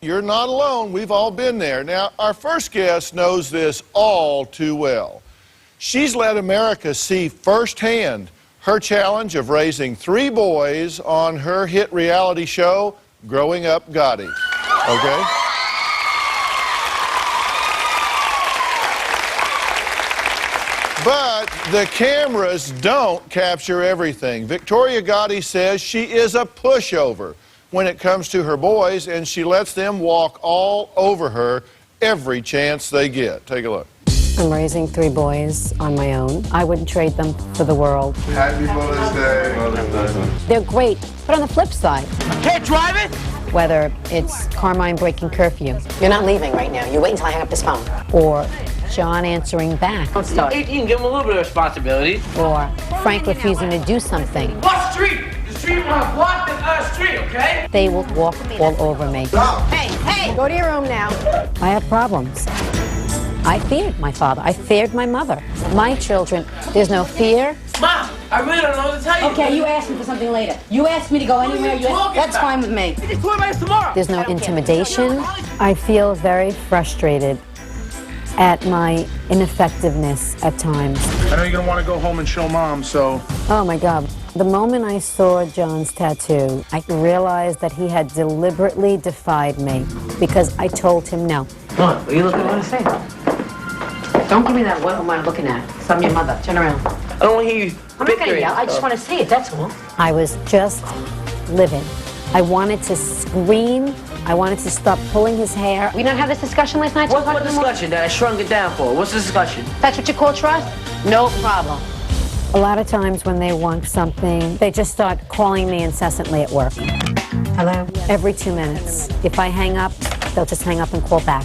You're not alone. We've all been there. Now, our first guest knows this all too well. She's let America see firsthand her challenge of raising 3 boys on her hit reality show, Growing Up Gotti. Okay? But the cameras don't capture everything. Victoria Gotti says she is a pushover when it comes to her boys, and she lets them walk all over her every chance they get. Take a look. I'm raising 3 boys on my own. I wouldn't trade them for the world. Happy Mother's Day. Mother's Day. They're great, but on the flip side, I can't drive it? whether it's Carmine breaking curfew. You're not leaving right now. You wait until I hang up this phone. Or John answering back. Don't start. 18, give him a little bit of responsibility. Or Frank refusing to do something. What street? The street will have blocked the street, okay? They will walk all over me. Hey, go to your room now. I have problems. I feared my father. I feared my mother. My children, there's no fear. Mom, I really don't know what to tell you. Okay, you asked me for something later. You asked me to go anywhere. That's fine with me. It's tomorrow. There's no intimidation. I feel very frustrated at my ineffectiveness at times. I know you're gonna want to go home and show Mom, so. Oh my God. The moment I saw John's tattoo, I realized that he had deliberately defied me because I told him no. What? Are you looking at what I say? Don't give me that, what am I looking at? So I'm your mother. Turn around. I don't want to hear you. I'm not gonna yell. I just want to see it, that's all. I was just livid. I wanted to scream. I wanted to stop pulling his hair. We didn't have this discussion last night? What discussion that I shrunk it down for? What's the discussion? That's what you call trust? No problem. A lot of times when they want something, they just start calling me incessantly at work. Hello? Every 2 minutes. If I hang up, they'll just hang up and call back,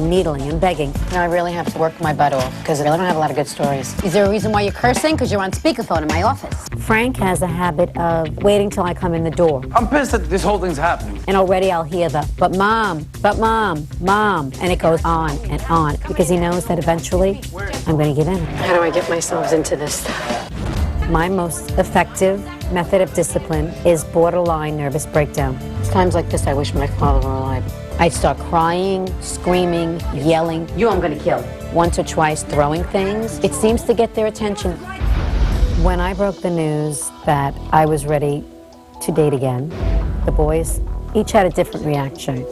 needling and begging. Now I really have to work my butt off because I really don't have a lot of good stories. Is there a reason why you're cursing? Because you're on speakerphone in my office. Frank has a habit of waiting till I come in the door. I'm pissed that this whole thing's happening. And already I'll hear but mom, mom. And it goes on and on because he knows that eventually I'm going to give in. How do I get myself into this? My most effective method of discipline is borderline nervous breakdown. Times like this, I wish my father were alive. I start crying, screaming, yelling. You I'm gonna kill. Once or twice throwing things. It seems to get their attention. When I broke the news that I was ready to date again, the boys each had a different reaction.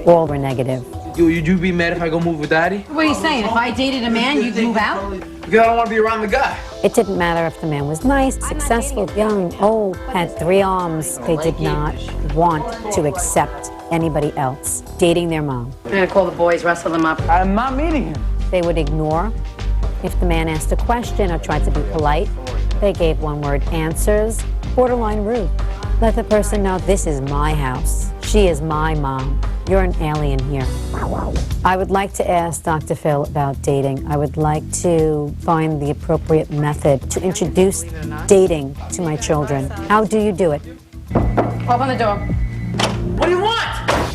All were negative. Would you be mad if I go move with Daddy? What are you saying? If I dated a man, you'd move out? Because I don't want to be around the guy. It didn't matter if the man was nice, successful, young, old, had 3 arms. They did not want to accept anybody else dating their mom. I'm gonna call the boys, wrestle them up. I'm not meeting him. They would ignore if the man asked a question or tried to be polite. They gave one-word answers, borderline rude. Let the person know this is my house. She is my mom. You're an alien here. I would like to ask Dr. Phil about dating. I would like to find the appropriate method to introduce dating to my children. How do you do it? Open the door. What do you want?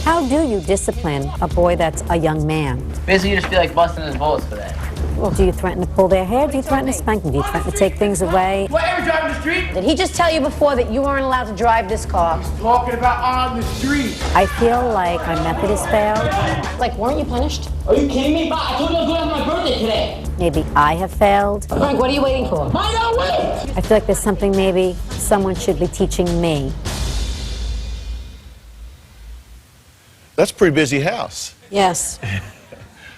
How do you discipline a boy that's a young man? Basically, you just feel like busting his balls for that. Well, do you threaten to pull their hair? Do you threaten to spank them? Do you threaten to take things away? What, ever driving the street? Did he just tell you before that you weren't allowed to drive this car? Talking about on the street. I feel like my method has failed. Like, weren't you punished? Are you kidding me? I told you I was going on my birthday today. Maybe I have failed. Frank, what are you waiting for? Why not wait? I feel like there's something maybe someone should be teaching me. That's a pretty busy house. Yes.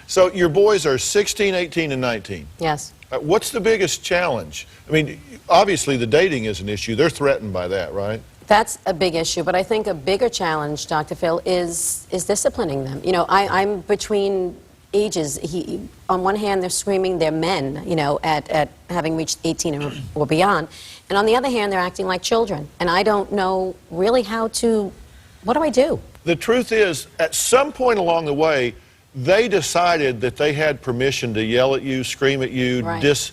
So your boys are 16, 18, and 19. Yes. What's the biggest challenge? I mean, obviously the dating is an issue. They're threatened by that, right? That's a big issue, but I think a bigger challenge, Dr. Phil, is disciplining them. You know, I'm between ages. On one hand, they're screaming they're men, you know, at having reached 18 or beyond. And on the other hand, they're acting like children. And I don't know really how to, what do I do? The truth is, at some point along the way, they decided that they had permission to yell at you, scream at you, Right.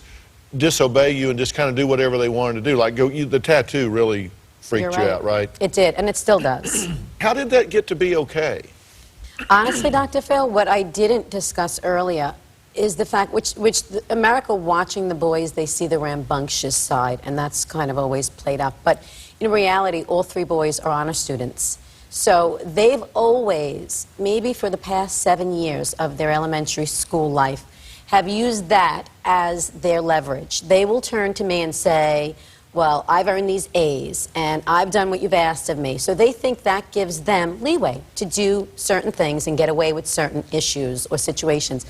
disobey you, and just kind of do whatever they wanted to do. Like, the tattoo really freaked you out, right? It did, and it still does. How did that get to be okay? Honestly, Dr. Phil, what I didn't discuss earlier is the fact, America watching the boys, they see the rambunctious side, and that's kind of always played up. But in reality, all 3 boys are honor students. So they've always, maybe for the past 7 years of their elementary school life, have used that as their leverage. They will turn to me and say, well, I've earned these A's, and I've done what you've asked of me. So they think that gives them leeway to do certain things and get away with certain issues or situations.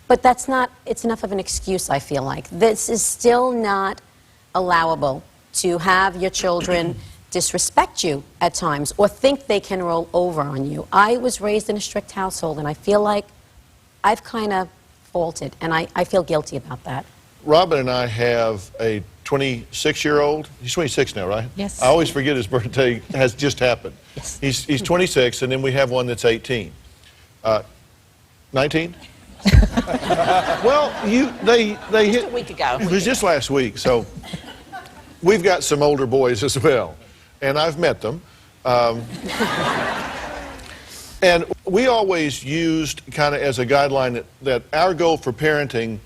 But that's not, it's enough of an excuse, I feel like. This is still not allowable to have your children disrespect you at times or think they can roll over on you. I was raised in a strict household, and I feel like I've kind of faulted, and I feel guilty about that. Robin and I have a 26-year-old. He's 26 now, right? Yes. I always forget his birthday has just happened. Yes. He's 26, and then we have one that's 18. 19? Well, they hit... A week ago. It was just last week, so we've got some older boys as well, and I've met them. And we always used kind of as a guideline that our goal for parenting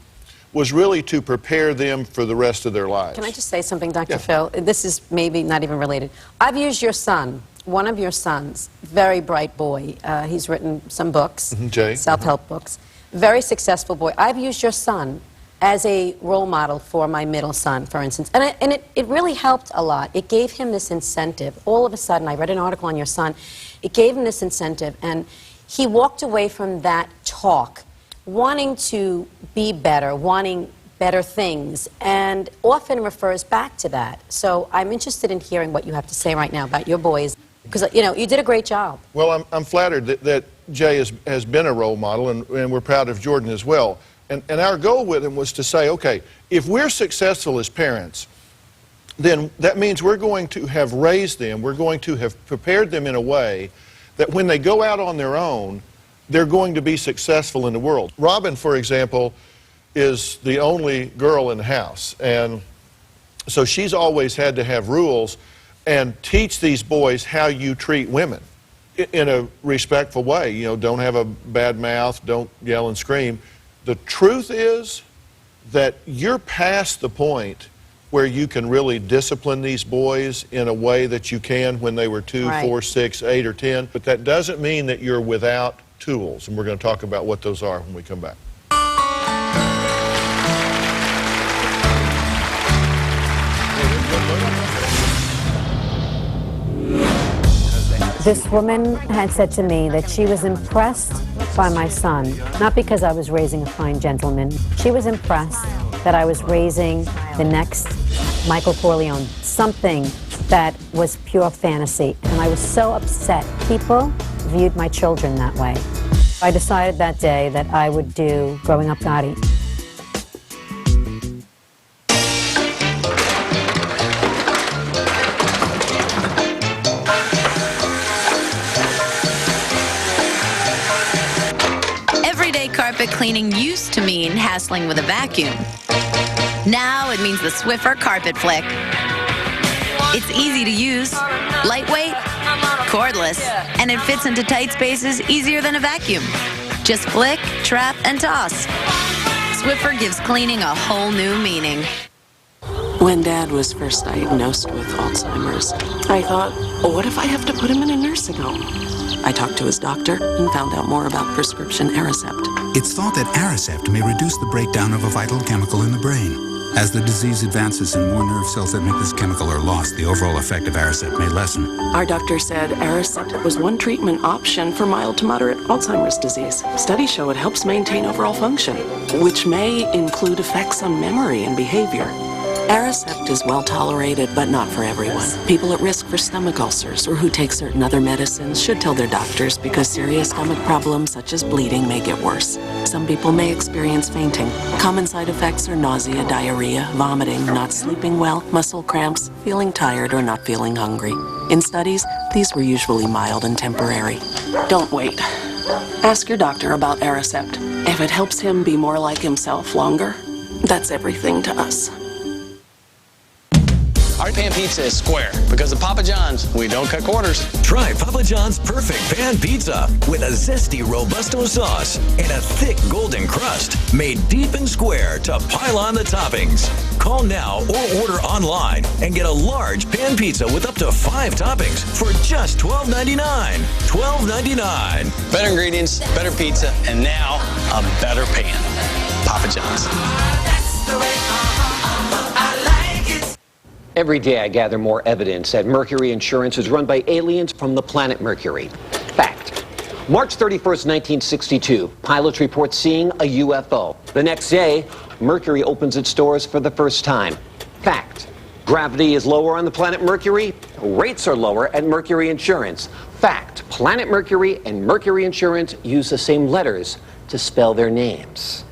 was really to prepare them for the rest of their lives. Can I just say something, Dr. Yeah. Phil? This is maybe not even related. I've used your son, one of your sons, very bright boy. He's written some books, Jay. self-help books. Very successful boy. I've used your son as a role model for my middle son, for instance. And it really helped a lot. It gave him this incentive. All of a sudden, I read an article on your son. It gave him this incentive, and he walked away from that talk wanting to be better, wanting better things, and often refers back to that. So I'm interested in hearing what you have to say right now about your boys, because, you know, you did a great job. Well, I'm flattered that Jay has been a role model, and we're proud of Jordan as well. And our goal with him was to say, okay, if we're successful as parents, then that means we're going to have raised them, we're going to have prepared them in a way that when they go out on their own, they're going to be successful in the world. Robin, for example, is the only girl in the house, and so she's always had to have rules and teach these boys how you treat women in a respectful way. You know, don't have a bad mouth, don't yell and scream. The truth is that you're past the point where you can really discipline these boys in a way that you can when they were 2, Right. 4, 6, 8, or 10. But that doesn't mean that you're without tools, and we're going to talk about what those are when we come back. This woman had said to me that she was impressed by my son, not because I was raising a fine gentleman. She was impressed that I was raising the next Michael Corleone, something that was pure fantasy. And I was so upset. People viewed my children that way. I decided that day that I would do Growing Up Gotti. Everyday carpet cleaning used to mean hassling with a vacuum. Now it means the Swiffer Carpet Flick. It's easy to use, lightweight, cordless, and it fits into tight spaces easier than a vacuum. Just flick, trap, and toss. Swiffer gives cleaning a whole new meaning. When Dad was first diagnosed with Alzheimer's, I thought, what if I have to put him in a nursing home? I talked to his doctor and found out more about prescription Aricept. It's thought that Aricept may reduce the breakdown of a vital chemical in the brain. As the disease advances and more nerve cells that make this chemical are lost, the overall effect of Aricept may lessen. Our doctor said Aricept was one treatment option for mild to moderate Alzheimer's disease. Studies show it helps maintain overall function, which may include effects on memory and behavior. Aricept is well tolerated, but not for everyone. People at risk for stomach ulcers or who take certain other medicines should tell their doctors because serious stomach problems such as bleeding may get worse. Some people may experience fainting. Common side effects are nausea, diarrhea, vomiting, not sleeping well, muscle cramps, feeling tired, or not feeling hungry. In studies, these were usually mild and temporary. Don't wait. Ask your doctor about Aricept. If it helps him be more like himself longer, that's everything to us. Are pan pizza is square because at Papa John's, we don't cut quarters. Try Papa John's perfect pan pizza with a zesty Robusto sauce and a thick golden crust made deep and square to pile on the toppings. Call now or order online and get a large pan pizza with up to 5 toppings for just $12.99. $12.99. Better ingredients, better pizza, and now a better pan. Papa John's. Every day I gather more evidence that Mercury Insurance is run by aliens from the planet Mercury. Fact. March 31st, 1962, pilots report seeing a UFO. The next day, Mercury opens its doors for the first time. Fact. Gravity is lower on the planet Mercury. Rates are lower at Mercury Insurance. Fact. Planet Mercury and Mercury Insurance use the same letters to spell their names.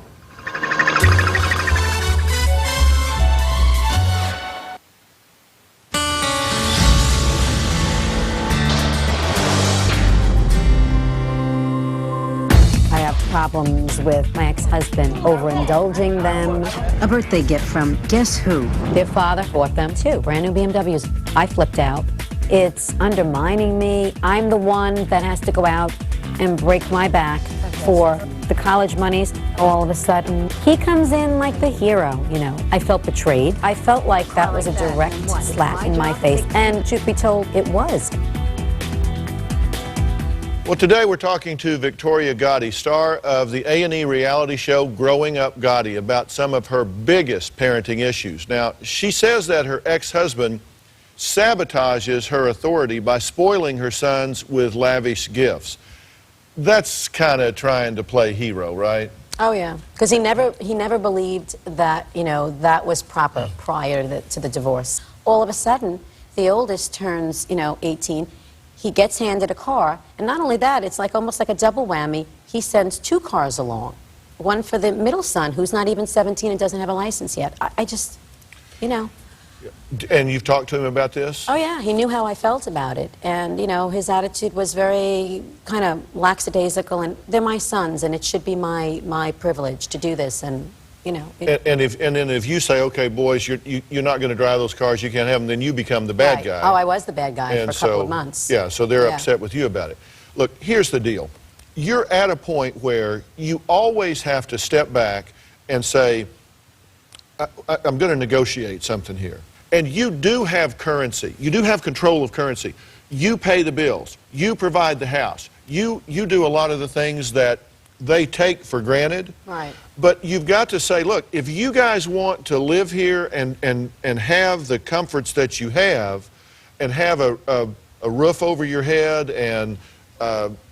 Problems with my ex-husband, overindulging them. A birthday gift from guess who? Their father bought them too, brand new BMWs. I flipped out. It's undermining me. I'm the one that has to go out and break my back for the college monies. All of a sudden, he comes in like the hero, you know. I felt betrayed. I felt like that was a direct slap in my face. And truth be told, it was. Well, today we're talking to Victoria Gotti, star of the A&E reality show Growing Up Gotti, about some of her biggest parenting issues. Now, she says that her ex-husband sabotages her authority by spoiling her sons with lavish gifts. That's kind of trying to play hero, right? Oh yeah, because he never believed that, you know, that was proper prior to the divorce. All of a sudden, the oldest turns, you know, 18. He gets handed a car, and not only that, it's like almost like a double whammy. He sends 2 cars along, one for the middle son, who's not even 17 and doesn't have a license yet. I just, you know. And you've talked to him about this? Oh yeah, he knew how I felt about it, and you know, his attitude was very kind of lackadaisical. And they're my sons, and it should be my privilege to do this, and you know. And then if you say, okay, boys, you're not going to drive those cars, you can't have them, then you become the bad guy. Oh, I was the bad guy for a couple of months. Yeah, so they're upset with you about it. Look, here's the deal. You're at a point where you always have to step back and say, I'm going to negotiate something here. And you do have currency. You do have control of currency. You pay the bills. You provide the house. You do a lot of the things that they take for granted. Right. But you've got to say, look, if you guys want to live here and have the comforts that you have and have a roof over your head and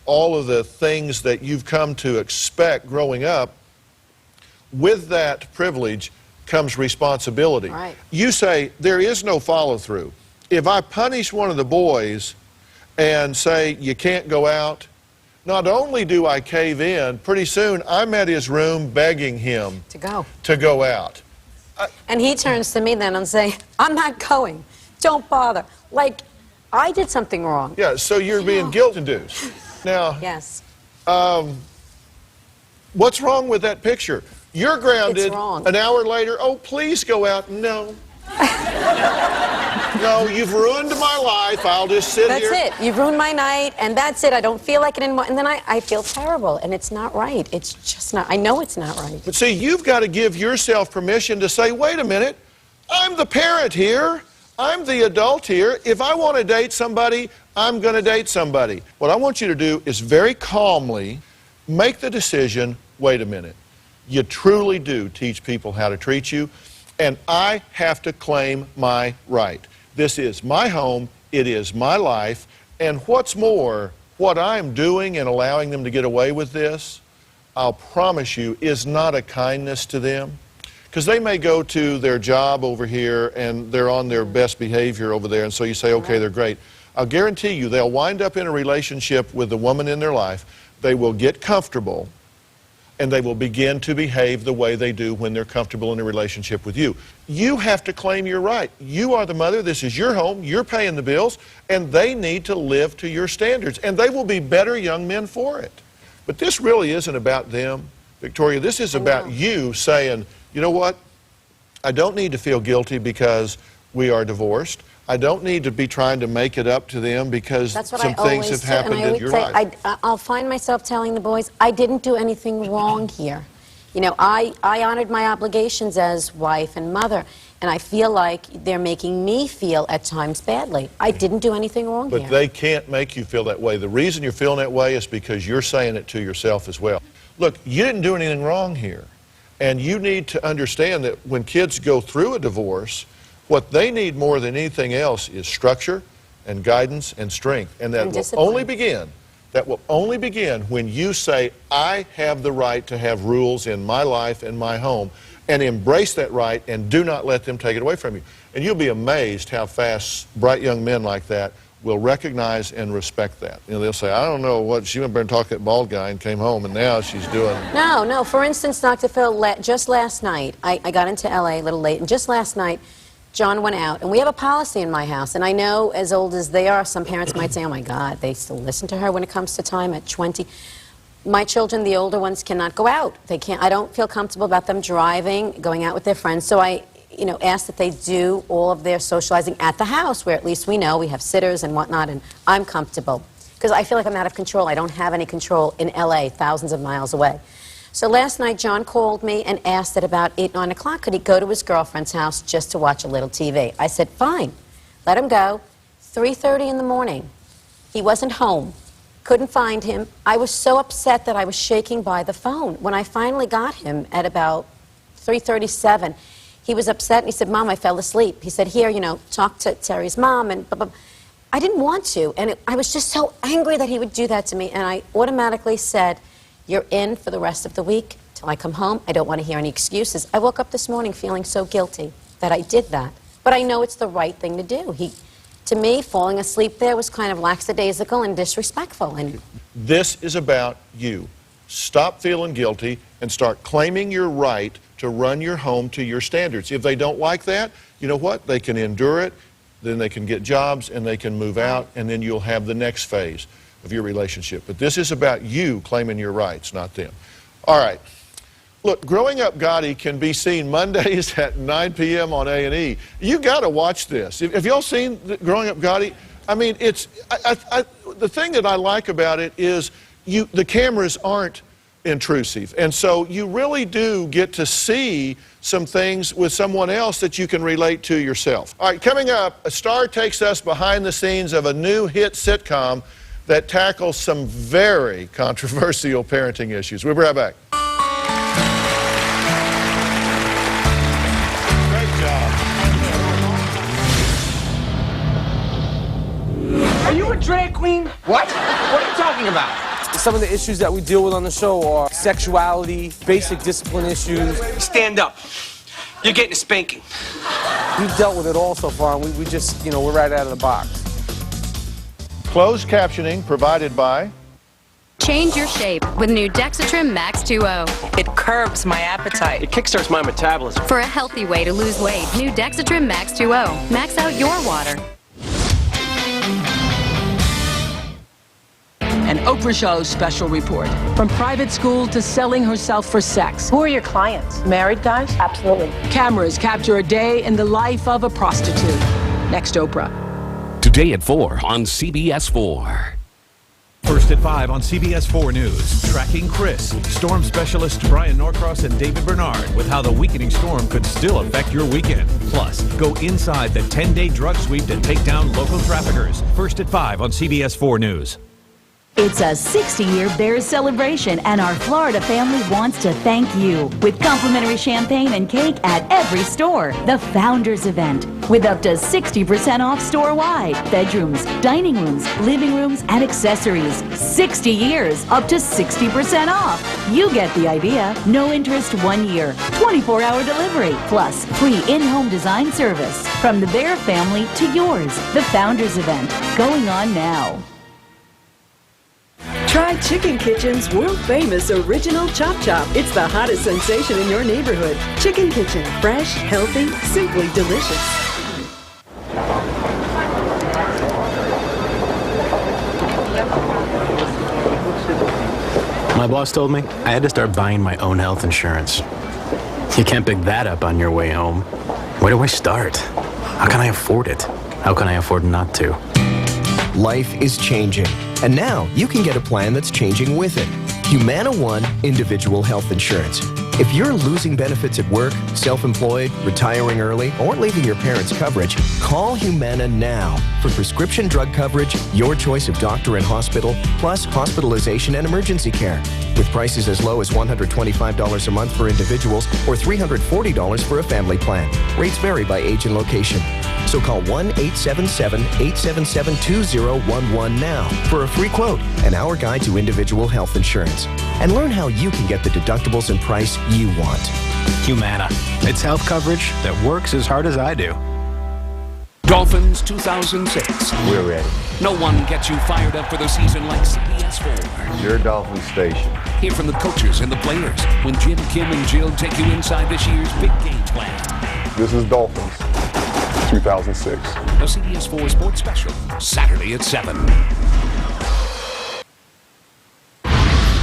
all of the things that you've come to expect growing up, with that privilege comes responsibility. Right. You say, there is no follow-through. If I punish one of the boys and say, you can't go out, not only do I cave in, pretty soon I'm at his room begging him to go out. And he turns to me then and say, I'm not going. Don't bother. Like, I did something wrong. Yeah, so you're being guilt-induced. Now, yes. What's wrong with that picture? You're grounded. It's wrong. An hour later, oh, please go out. No. No, you've ruined my life. I'll just sit here. That's it. You've ruined my night, and that's it. I don't feel like it anymore. And then I feel terrible, and it's not right. It's just not. I know it's not right. But see, you've got to give yourself permission to say, wait a minute, I'm the parent here. I'm the adult here. If I want to date somebody, I'm going to date somebody. What I want you to do is very calmly make the decision, wait a minute. You truly do teach people how to treat you, and I have to claim my right. This is my home, it is my life, and what's more, what I'm doing and allowing them to get away with this, I'll promise you, is not a kindness to them. Because they may go to their job over here and they're on their best behavior over there, and so you say, okay, they're great. I'll guarantee you they'll wind up in a relationship with the woman in their life. They will get comfortable, and they will begin to behave the way they do when they're comfortable in a relationship with you. You have to claim your right. You are the mother. This is your home. You're paying the bills, and they need to live to your standards, and they will be better young men for it. But this really isn't about them, Victoria. This is about you saying, you know what? I don't need to feel guilty because we are divorced. I don't need to be trying to make it up to them because That's what some I things always have happened do. And I in your always say, life. I'll find myself telling the boys, I didn't do anything wrong here. You know, I honored my obligations as wife and mother, and I feel like they're making me feel at times badly. I didn't do anything wrong But here. they can't make you feel that way. The reason you're feeling that way is because you're saying it to yourself as well. Look, you didn't do anything wrong here. And you need to understand that when kids go through a divorce, what they need more than anything else is structure and guidance and strength. And that will only begin when you say, I have the right to have rules in my life and my home, and embrace that right and do not let them take it away from you. And you'll be amazed how fast bright young men like that will recognize and respect that. You know, they'll say, I don't know what, she went there and talked to that bald guy and came home and now she's doing. No. For instance, Dr. Phil, just last night, I got into LA a little late, and just last night, John went out, and we have a policy in my house, and I know as old as they are, some parents might say, oh my God, they still listen to her when it comes to time at 20. My children, the older ones, cannot go out. They can't. I don't feel comfortable about them driving, going out with their friends, so I ask that they do all of their socializing at the house, where at least we know we have sitters and whatnot, and I'm comfortable. Because I feel like I'm out of control. I don't have any control in LA, thousands of miles away. So last night, John called me and asked at about 8, 9 o'clock, could he go to his girlfriend's house just to watch a little TV? I said, fine, let him go. 3:30 in the morning, he wasn't home, couldn't find him. I was so upset that I was shaking by the phone. When I finally got him at about 3:37, he was upset and he said, Mom, I fell asleep. He said, here, talk to Terry's mom and blah, blah, blah. I didn't want to, and I was just so angry that he would do that to me, and I automatically said, you're in for the rest of the week till I come home. I don't want to hear any excuses. I woke up this morning feeling so guilty that I did that. But I know it's the right thing to do. To me, falling asleep there was kind of lackadaisical and disrespectful. And This is about you. Stop feeling guilty and start claiming your right to run your home to your standards. If they don't like that, you know what? They can endure it, then they can get jobs and they can move out, and then you'll have the next phase of your relationship. But this is about you claiming your rights, not them. All right. Look, Growing Up Gotti can be seen Mondays at 9 p.m. on A&E. You got to watch this. Have y'all seen Growing Up Gotti? I mean, the thing that I like about it is the cameras aren't intrusive. And so you really do get to see some things with someone else that you can relate to yourself. All right, coming up, a star takes us behind the scenes of a new hit sitcom that tackles some very controversial parenting issues. We'll be right back. Great job. Are you a drag queen? What? What are you talking about? Some of the issues that we deal with on the show are sexuality, basic discipline issues. Stand up. You're getting a spanking. We've dealt with it all so far, and we just, we're right out of the box. Closed captioning provided by... Change your shape with new Dexatrim Max 2.0. It curbs my appetite. It kickstarts my metabolism. For a healthy way to lose weight, new Dexatrim Max 2.0. Max out your water. An Oprah Show special report. From private school to selling herself for sex. Who are your clients? Married guys? Absolutely. Cameras capture a day in the life of a prostitute. Next, Oprah. Today at 4 on CBS 4. First at 5 on CBS 4 News. Tracking Chris. Storm specialists Brian Norcross and David Bernard with how the weakening storm could still affect your weekend. Plus, go inside the 10-day drug sweep to take down local traffickers. First at 5 on CBS 4 News. It's a 60-year Bears celebration, and our Florida family wants to thank you with complimentary champagne and cake at every store. The Founders Event, with up to 60% off store-wide. Bedrooms, dining rooms, living rooms, and accessories. 60 years, up to 60% off. You get the idea. No interest 1 year. 24-hour delivery, plus free in-home design service. From the Bear family to yours. The Founders Event, going on now. Try Chicken Kitchen's world-famous original Chop Chop. It's the hottest sensation in your neighborhood. Chicken Kitchen. Fresh, healthy, simply delicious. My boss told me I had to start buying my own health insurance. You can't pick that up on your way home. Where do I start? How can I afford it? How can I afford not to? Life is changing, and now you can get a plan that's changing with it. Humana One Individual Health Insurance. If you're losing benefits at work, self-employed, retiring early, or leaving your parents' coverage, call Humana now for prescription drug coverage, your choice of doctor and hospital, plus hospitalization and emergency care. With prices as low as $125 a month for individuals or $340 for a family plan. Rates vary by age and location. So call 1-877-877-2011 now for a free quote and our guide to individual health insurance. And learn how you can get the deductibles and price you want. Humana. It's health coverage that works as hard as I do. Dolphins 2006. We're ready. No one gets you fired up for the season like CBS 4. Your Dolphin station. Hear from the coaches and the players when Jim, Kim, and Jill take you inside this year's big game plan. This is Dolphins 2006. A CBS 4 sports special, Saturday at 7.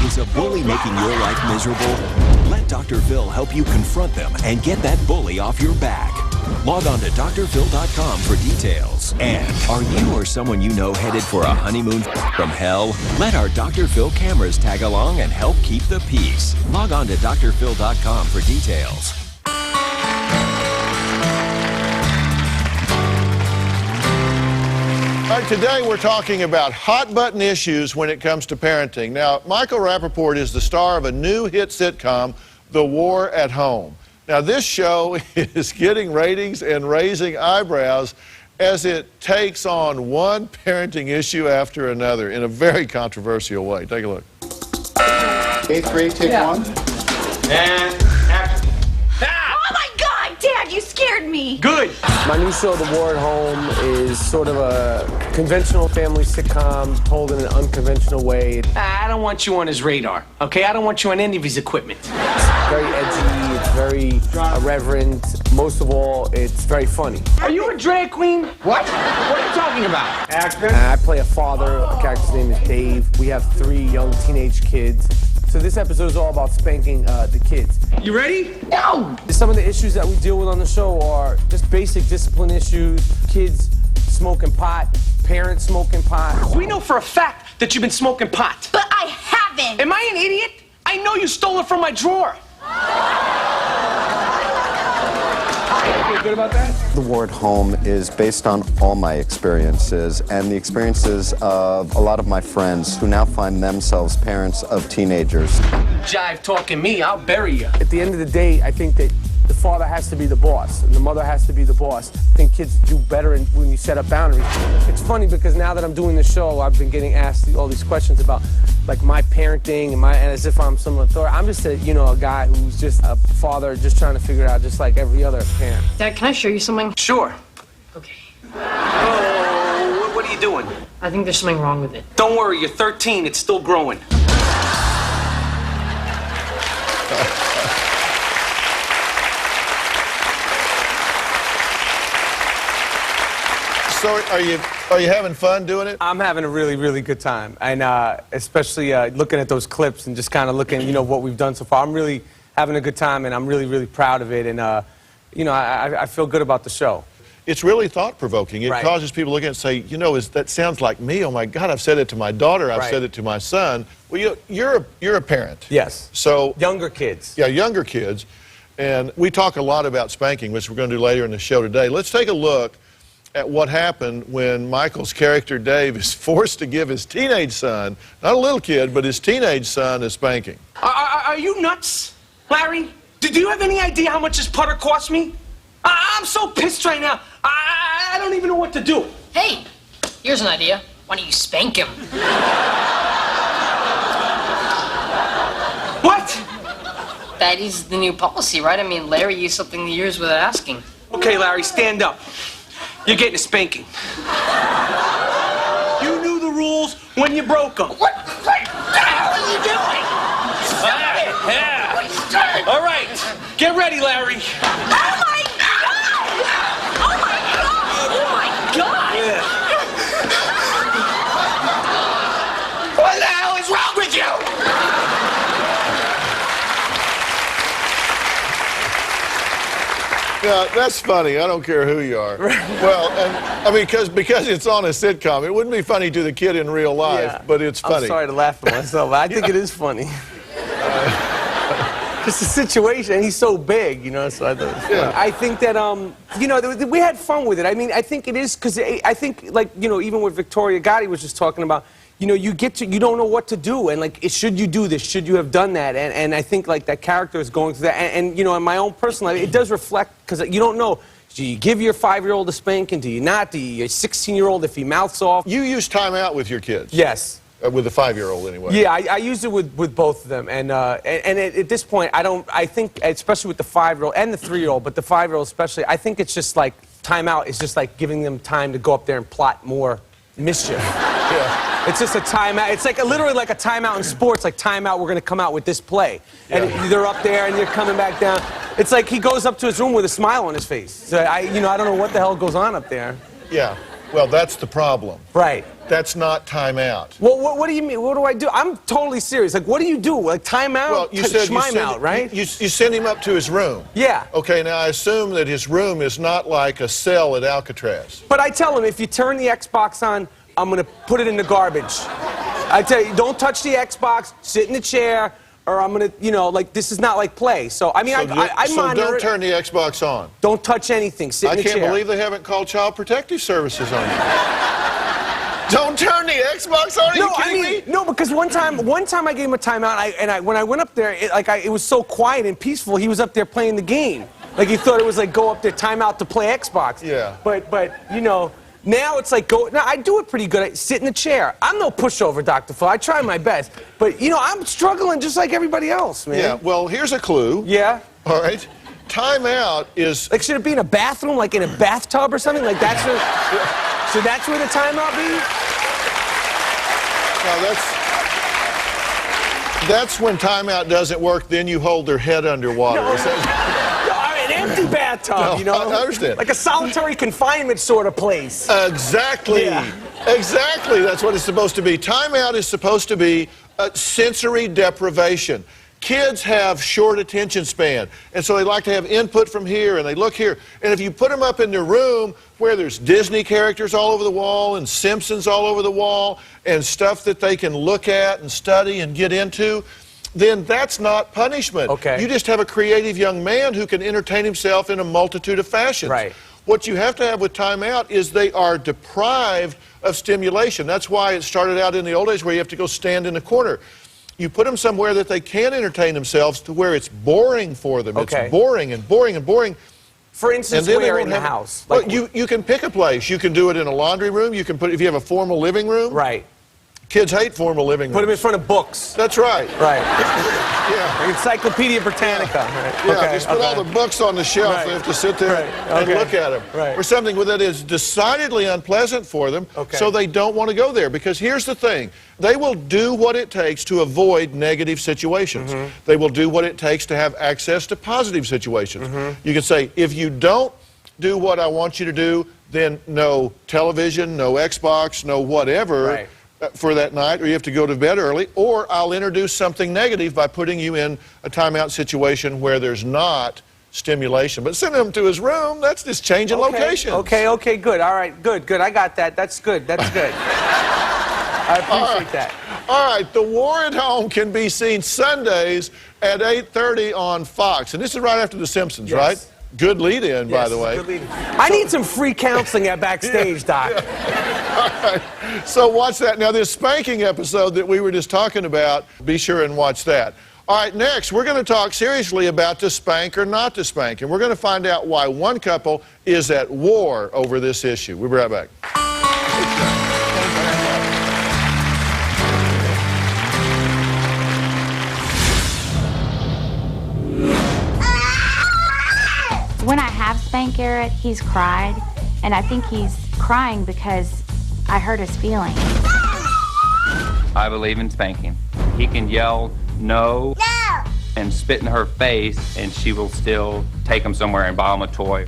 Is a bully making your life miserable? Let Dr. Phil help you confront them and get that bully off your back. Log on to drphil.com for details. And are you or someone you know headed for a honeymoon from hell? Let our Dr. Phil cameras tag along and help keep the peace. Log on to drphil.com for details. All right, today we're talking about hot button issues when it comes to parenting. Now, Michael Rappaport is the star of a new hit sitcom, The War at Home. Now, this show is getting ratings and raising eyebrows as it takes on one parenting issue after another in a very controversial way. Take a look. 8th grade, take one. And action. Oh my God, Dad, you scared me. Good. My new show, The War at Home, is sort of a conventional family sitcom told in an unconventional way. I don't want you on his radar, okay? I don't want you on any of his equipment. It's very edgy, it's very irreverent. Most of all, it's very funny. Are you a drag queen? What? What are you talking about? Action. I play a father. A character's name is Dave. We have 3 young teenage kids. So this episode is all about spanking the kids. You ready? No! Some of the issues that we deal with on the show are just basic discipline issues, kids smoking pot, parents smoking pot. We know for a fact that you've been smoking pot. But I haven't. Am I an idiot? I know you stole it from my drawer. Feel good about that? The War at Home is based on all my experiences and the experiences of a lot of my friends who now find themselves parents of teenagers. Jive talking me, I'll bury you. At the end of the day, I think that the father has to be the boss and the mother has to be the boss. I think kids do better when you set up boundaries. It's funny because now that I'm doing the show, I've been getting asked all these questions about like my parenting and as if I'm some authority. I'm just a guy who's just a father just trying to figure it out just like every other parent. Dad, can I show you something? Sure. Okay. Oh, what are you doing? I think there's something wrong with it. Don't worry, you're 13, it's still growing. So are you having fun doing it? I'm having a really, really good time. And especially looking at those clips and just kind of looking, what we've done so far. I'm really having a good time and I'm really, really proud of it. And, I feel good about the show. It's really thought-provoking. It Right. causes people to look at it and say, that sounds like me. Oh, my God, I've said it to my daughter. I've Right. said it to my son. Well, you're a parent. Yes. So Younger kids. Yeah, younger kids. And we talk a lot about spanking, which we're going to do later in the show today. Let's take a look at what happened when Michael's character, Dave, is forced to give his teenage son, not a little kid, but his teenage son, a spanking. Are you nuts, Larry? Do you have any idea how much this putter cost me? I'm so pissed right now. I don't even know what to do. Hey, here's an idea. Why don't you spank him? What? That is the new policy, right? I mean, Larry used something to yours without asking. Okay, Larry, stand up. You're getting a spanking. You knew the rules when you broke them. What the hell are you doing? Yeah. All right, get ready, Larry. Oh my God! Oh my God! Oh my God! Yeah. What the hell is wrong with you? Now, that's funny. I don't care who you are. Well, and, I mean, because it's on a sitcom, it wouldn't be funny to the kid in real life, but it's funny. I'm sorry to laugh at myself, but I think it is funny. Just the situation, and he's so big, you know, so I thought it was funny. I think that, you know, we had fun with it. I mean, I think it is, because I think, like, you know, even what Victoria Gotti was just talking about, you know, you don't know what to do, and, like, should you do this? Should you have done that? And I think, like, that character is going through that. And you know, in my own personal life, it does reflect, because you don't know, do you give your 5-year-old a spanking? Do you not? Do you, your 16-year-old, if he mouths off? You use time out with your kids? Yes. With the 5-year-old, anyway. Yeah, I use it with both of them, and at this point, I think, especially with the 5-year-old and the 3-year-old, but the 5-year-old especially, I think it's just like timeout is just like giving them time to go up there and plot more mischief. Yeah. It's just a timeout. It's like literally like a timeout in sports, like timeout, we're going to come out with this play. And they're up there and they're coming back down. It's like he goes up to his room with a smile on his face. So I don't know what the hell goes on up there. Yeah. Well, that's the problem. Right. That's not timeout. Well, what do you mean? What do I do? I'm totally serious. Like, what do you do? Like, timeout? Well, you said out, right? You send him up to his room. Yeah. Okay, now I assume that his room is not like a cell at Alcatraz. But I tell him, if you turn the Xbox on, I'm going to put it in the garbage. I tell you, don't touch the Xbox, sit in the chair, or I'm going to, you know, like, this is not like play. So, I mean, I monitor don't it. Turn the Xbox on. Don't touch anything, sit in the chair. I can't believe they haven't called Child Protective Services on you. Don't turn the Xbox on? Are you kidding me? No, because one time I gave him a timeout, when I went up there, it was so quiet and peaceful. He was up there playing the game, like he thought it was like go up there, timeout to play Xbox. Yeah. But you know, now it's like go. Now I do it pretty good. I sit in the chair. I'm no pushover, Dr. Phil. I try my best, but you know, I'm struggling just like everybody else, man. Yeah. Well, here's a clue. Yeah. All right. Timeout is like, should it be in a bathroom, like in a bathtub or something? Like that's where. So that's where the timeout be? No, that's when timeout doesn't work, then you hold their head underwater. No, an empty bathtub, No, you know? I understand. Like a solitary confinement sort of place. Exactly. Yeah. Exactly. That's what it's supposed to be. Timeout is supposed to be sensory deprivation. Kids have short attention span, and so they like to have input from here, and they look here. And if you put them up in their room where there's Disney characters all over the wall and Simpsons all over the wall and stuff that they can look at and study and get into, then that's not punishment. Okay. You just have a creative young man who can entertain himself in a multitude of fashions. Right. What you have to have with timeout is they are deprived of stimulation. That's why it started out in the old days where you have to go stand in a corner. You put them somewhere that they can entertain themselves to where it's boring for them. Okay. It's boring and boring and boring. For instance, where in the house? Well, you can pick a place. You can do it in a laundry room. You can put, if you have a formal living room. Right. Kids hate formal living rooms. Put them in front of books. That's right. Right. Yeah. Encyclopedia Britannica. Yeah, just put all the books on the shelf. Right. They have to sit there and look at them. Right. Or something that is decidedly unpleasant for them, so they don't want to go there. Because here's the thing. They will do what it takes to avoid negative situations. They will do what it takes to have access to positive situations. You can say, if you don't do what I want you to do, then no television, no Xbox, no whatever for that night, or you have to go to bed early, or I'll introduce something negative by putting you in a timeout situation where there's not stimulation. But sending him to his room, that's just changing locations. Okay, good. All right, good. I got that. That's good. I appreciate that. All right, The War at Home can be seen Sundays at 8:30 on Fox. And this is right after The Simpsons, right? Good lead-in, by the way. Good lead-in. I need some free counseling at Backstage, Doc. All right, so watch that. Now, this spanking episode that we were just talking about, be sure and watch that. All right, next, we're going to talk seriously about to spank or not to spank. And we're going to find out why one couple is at war over this issue. We'll be right back. When I have spanked Garrett, he's cried, and I think he's crying because I hurt his feelings. I believe in spanking. He can yell no, and spit in her face, and she will still take him somewhere and buy him a toy.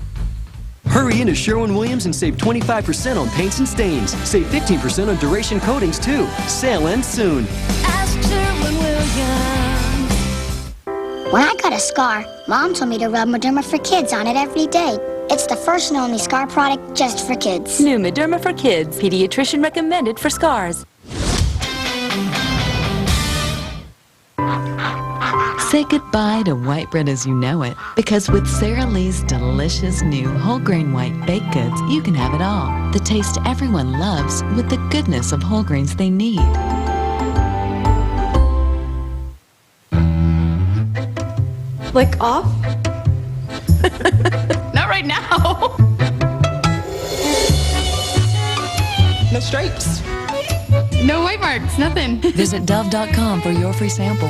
Hurry into Sherwin-Williams and save 25% on paints and stains. Save 15% on duration coatings, too. Sale ends soon. Ask Sherwin-Williams. When I got got a scar. Mom told me to rub Mederma for Kids on it every day. It's the first and only scar product just for kids. New Mederma for Kids, pediatrician recommended for scars. Say goodbye to white bread as you know it, because with Sara Lee's delicious new whole grain white baked goods, you can have it all. The taste everyone loves with the goodness of whole grains they need. Flick off? Not right now. No stripes. No white marks, nothing. Visit Dove.com for your free sample.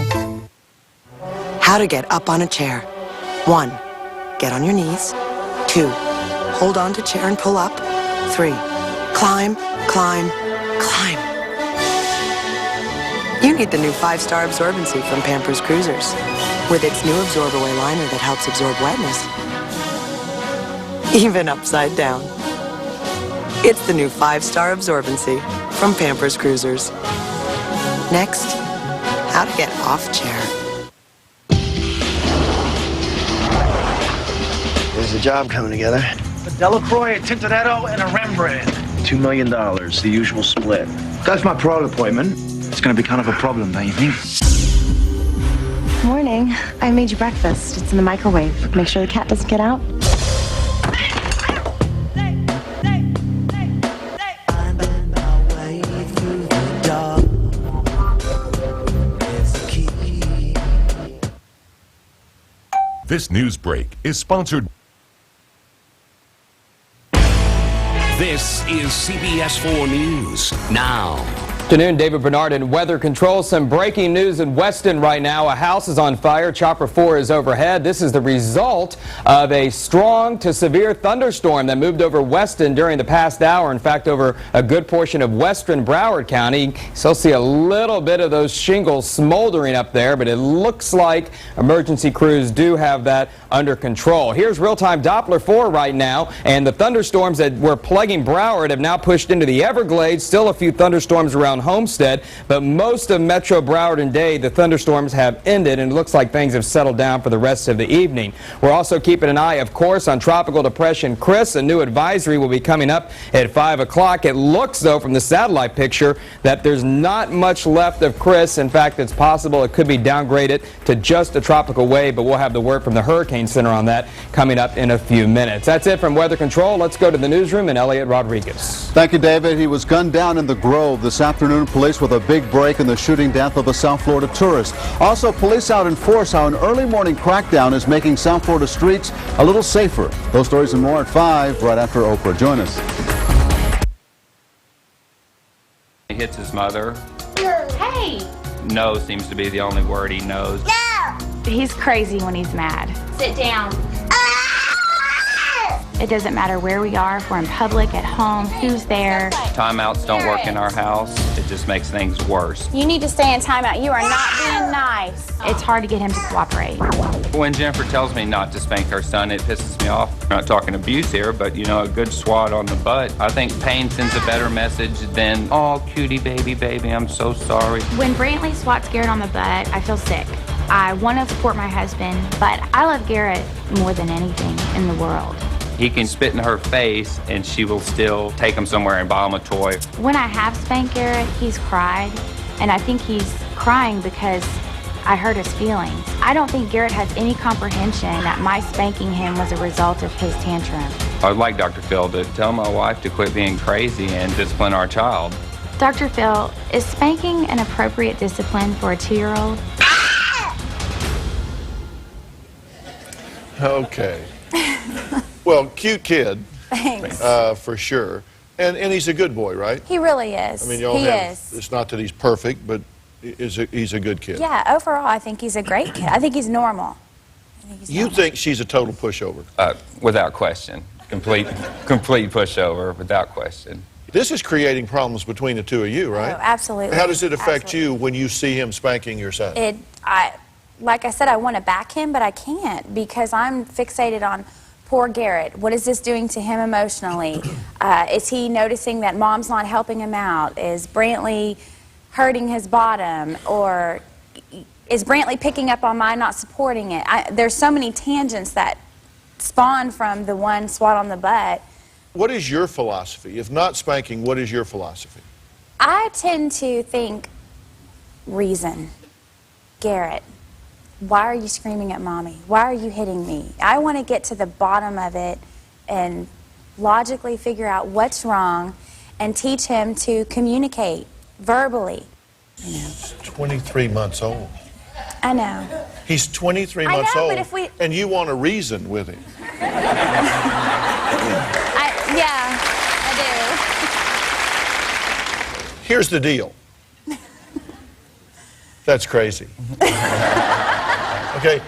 How to get up on a chair. 1. Get on your knees. 2. Hold on to chair and pull up. 3. Climb, climb, climb. You need the new 5-Star Absorbency from Pampers Cruisers. With its new Absorb-Away liner that helps absorb wetness. Even upside down. It's the new 5-Star Absorbency from Pampers Cruisers. Next, how to get off chair. There's a job coming together. A Delacroix, a Tintoretto, and a Rembrandt. $2 million, the usual split. That's my pro appointment. It's going to be kind of a problem, don't you think? Morning. I made you breakfast. It's in the microwave. Make sure the cat doesn't get out. This news break is sponsored. This is CBS 4 News Now. Afternoon, David Bernard in Weather Control. Some breaking news in Weston right now. A house is on fire. Chopper 4 is overhead. This is the result of a strong to severe thunderstorm that moved over Weston during the past hour. In fact, over a good portion of western Broward County. Still see a little bit of those shingles smoldering up there, but it looks like emergency crews do have that under control. Here's real-time Doppler 4 right now, and the thunderstorms that were plaguing Broward have now pushed into the Everglades. Still a few thunderstorms around Homestead, but most of Metro Broward and Dade, the thunderstorms have ended, and it looks like things have settled down for the rest of the evening. We're also keeping an eye, of course, on Tropical Depression Chris. A new advisory will be coming up at 5 o'clock. It looks, though, from the satellite picture, that there's not much left of Chris. In fact, it's possible it could be downgraded to just a tropical wave, but we'll have the word from the Hurricane Center on that coming up in a few minutes. That's it from Weather Control. Let's go to the newsroom and Elliot Rodriguez. Thank you, David. He was gunned down in the Grove this afternoon. Police with a big break in the shooting death of a South Florida tourist. Also, police out in force how an early morning crackdown is making South Florida streets a little safer. Those stories and more at 5 right after Oprah. Join us. He hits his mother. Hey! No seems to be the only word he knows. No! He's crazy when he's mad. Sit down. It doesn't matter where we are, if we're in public, at home, who's there. Timeouts don't work in our house. It just makes things worse. You need to stay in timeout. You are not being nice. It's hard to get him to cooperate. When Jennifer tells me not to spank her son, it pisses me off. I'm not talking abuse here, but you know, a good swat on the butt. I think pain sends a better message than, oh, cutie baby, I'm so sorry. When Brantley swats Garrett on the butt, I feel sick. I want to support my husband, but I love Garrett more than anything in the world. He can spit in her face and she will still take him somewhere and buy him a toy. When I have spanked Garrett, he's cried, and I think he's crying because I hurt his feelings. I don't think Garrett has any comprehension that my spanking him was a result of his tantrum. I'd like Dr. Phil to tell my wife to quit being crazy and discipline our child. Dr. Phil, is spanking an appropriate discipline for a 2-year-old? Okay. Well, cute kid. Thanks. For sure. And he's a good boy, right? He really is. I mean, y'all it's not that he's perfect, but he's a good kid. Yeah, overall, I think he's a great kid. I think he's normal. You think she's a total pushover? Without question. Complete pushover, without question. This is creating problems between the two of you, right? Oh, absolutely. How does it affect you when you see him spanking your son? Like I said, I want to back him, but I can't because I'm fixated on poor Garrett. What is this doing to him emotionally? Is he noticing that mom's not helping him out? Is Brantley hurting his bottom? Or Is Brantley picking up on my not supporting it? There's so many tangents that spawn from the one swat on the butt. What is your philosophy? If not spanking, what is your philosophy? I tend to think reason. Garrett, why are you screaming at Mommy? Why are you hitting me? I want to get to the bottom of it and logically figure out what's wrong and teach him to communicate verbally. He's 23 months old. I know. He's 23 months know, old, but if we... and you want to reason with him. Yeah, I do. Here's the deal. That's crazy. Okay,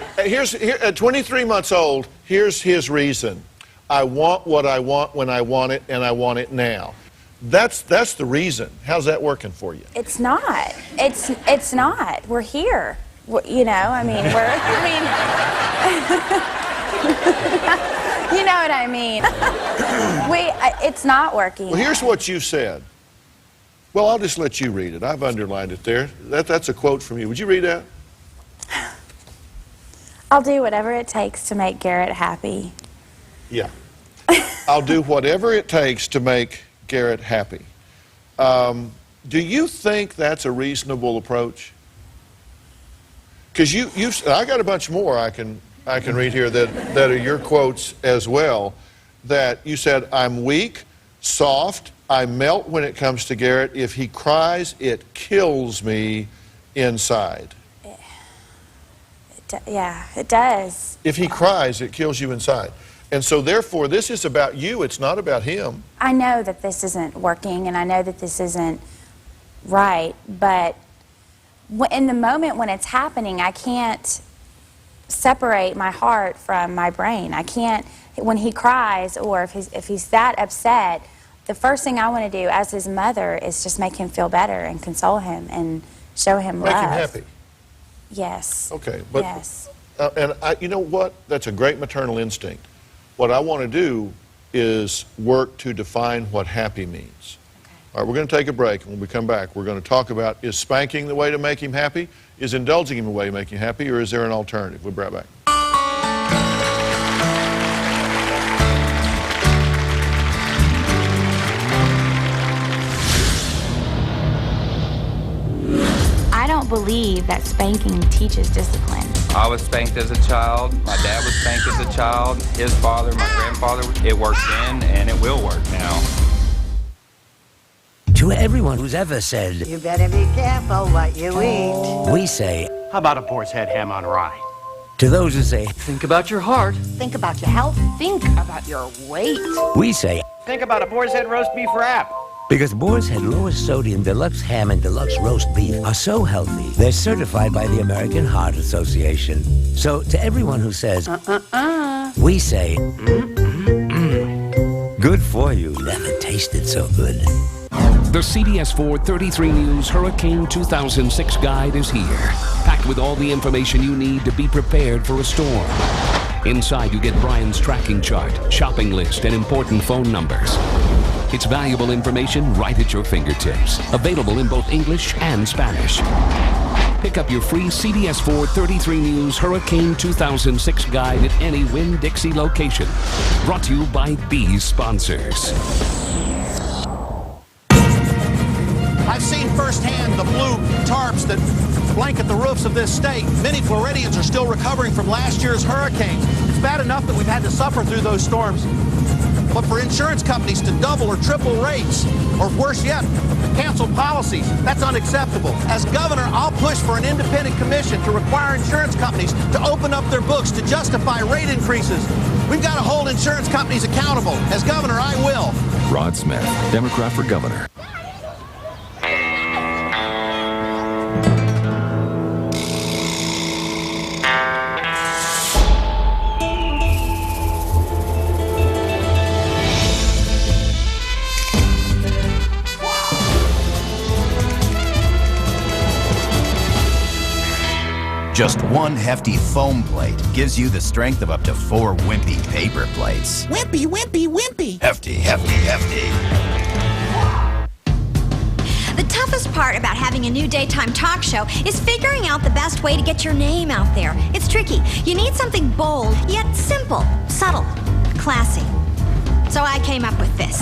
at 23 months old, here's his reason. I want what I want when I want it, and I want it now. That's the reason. How's that working for you? It's not. It's not. We're here. You know, I mean, you know what I mean. It's not working. Well, here's what you said. Well, I'll just let you read it. I've underlined it there. That's a quote from you. Would you read that? I'll do whatever it takes to make Garrett happy. Yeah. I'll do whatever it takes to make Garrett happy. Do you think that's a reasonable approach? Because I got a bunch more I can read here that are your quotes as well. That you said, I'm weak, soft, I melt when it comes to Garrett. If he cries, it kills me inside. Yeah, it does. If he cries, it kills you inside. And so therefore, this is about you. It's not about him. I know that this isn't working, and I know that this isn't right, but in the moment when it's happening, I can't separate my heart from my brain. I can't, when he cries or if he's that upset, the first thing I want to do as his mother is just make him feel better and console him and show him love. Make him happy. Yes. Okay, but yes. You know what? That's a great maternal instinct. What I want to do is work to define what happy means. All right, we're going to take a break, and when we come back, we're going to talk about, is spanking the way to make him happy? Is indulging him the way to make him happy, or is there an alternative? We'll be right back. I don't believe that spanking teaches discipline. I was spanked as a child. My dad was spanked as a child. His father, my grandfather. It worked then, and it will work now. To everyone who's ever said, you better be careful what you eat, we say, how about a boar's head ham on rye? To those who say, think about your heart. think about your health, Think about your weight. we say, Think about a boar's head roast beef wrap. because Boar's Head lowest sodium deluxe ham and deluxe roast beef are so healthy, they're certified by the American Heart Association. So to everyone who says, we say, good for you, never tasted so good. The CBS 4 33 News Hurricane 2006 guide is here, packed with all the information you need to be prepared for a storm. Inside, you get Brian's tracking chart, shopping list, and important phone numbers. It's valuable information right at your fingertips, available in both English and Spanish. Pick up your free CBS 4 33 News Hurricane 2006 guide at any Winn-Dixie location. Brought to you by these sponsors. I've seen firsthand the blue tarps that blanket the roofs of this state. Many Floridians are still recovering from last year's hurricanes. It's bad enough that we've had to suffer through those storms. But for insurance companies to double or triple rates, or worse yet, cancel policies, that's unacceptable. As governor, I'll push for an independent commission to require insurance companies to open up their books to justify rate increases. We've got to hold insurance companies accountable. As governor, I will. Rod Smith, Democrat for governor. Just one hefty foam plate gives you the strength of up to 4 wimpy paper plates. Wimpy, wimpy, wimpy. Hefty, hefty, hefty. The toughest part about having a new daytime talk show is figuring out the best way to get your name out there. It's tricky. You need something bold, yet simple, subtle, classy. So I came up with this.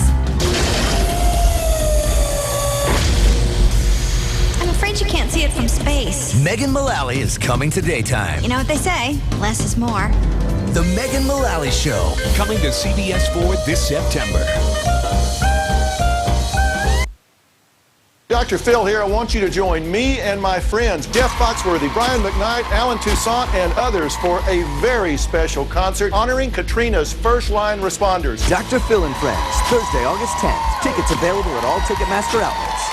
I'm afraid you can't see it from space. Megan Mullally is coming to daytime. You know what they say, less is more. The Megan Mullally Show. Coming to CBS 4 this September. Dr. Phil here. I want you to join me and my friends, Jeff Foxworthy, Brian McKnight, Alan Toussaint, and others for a very special concert honoring Katrina's first-line responders. Dr. Phil and Friends, Thursday, August 10th. Tickets available at all Ticketmaster outlets.